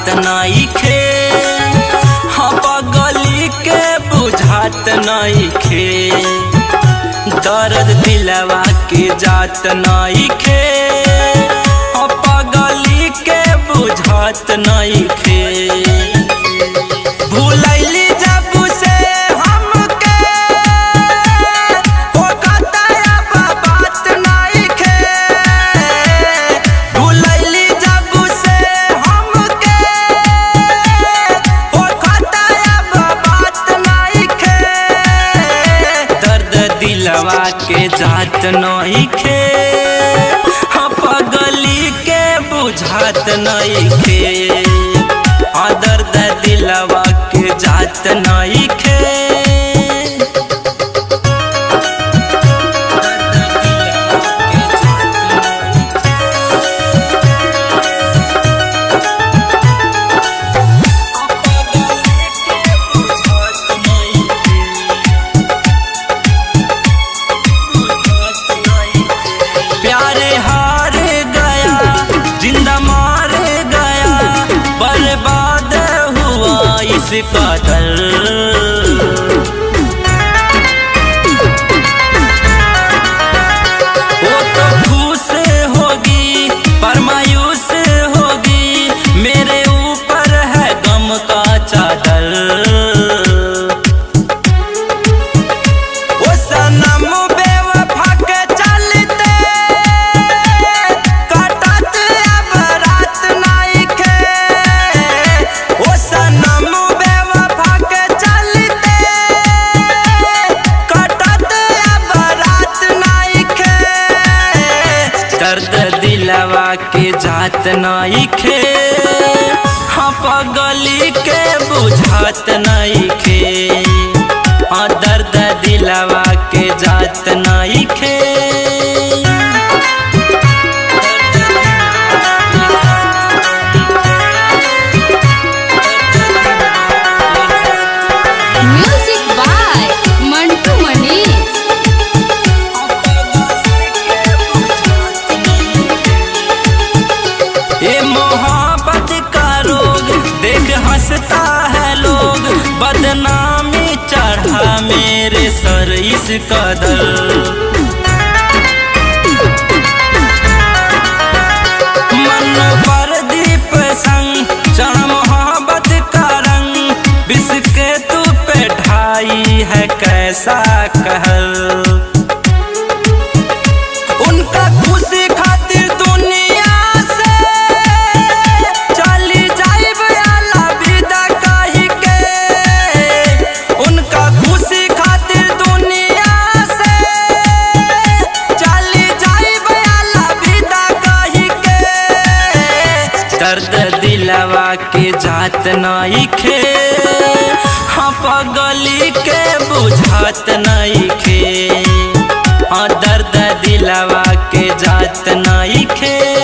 जात नइखे, हाँ पगली के बुझात नइखे। दर्द दिलवा के जात नइखे, हाँ पगली के बुझात नइखे। भूलैली जब से हमके हो कतया बात नइखे। भूलैली जब से हमके हो कतया बात नइखे। दर्द दिलवा के जात नइखे, हाँ पगली के बुझात नइखे। हाँ दर्द दिलवा के जात नइखे। प्यारे हार गया, जिंदा मार गया, बर्बाद हुआ इस कदर। वो तो खुश होगी पर मायूस होगी, मेरे ऊपर है गम का चादर। वो सनम बेवफा के चलते कटत अब रात नइखे। वो सनम बेवफा के चलते कटत अब रात नइखे। दर्द दिलवा के जात नइखे, हाँ पगली के बुझात नइखे। हाँ दर्द दिलवा के जात नइखे। Music by Mantu Manish. ये मोहब्बत का रोग देख हंसता है लोग, बदनामी चढ़ा मेरे सर इस कदर। मन पर दीप संग चढ़ मोहब्बत का रंग, बिस्के तू पे ढाई है कैसा कहर। उनका खुशी खातिर दुनिया से चली जाइब अलविदा कही के। उनका खुशी खातिर दुनिया से चली जाइब अलविदा कही के। दर्द दिलवा के जात नइखे, हाँ पगली के बुझात नइखे। हाँ दर्द दिलवा के जात नइखे।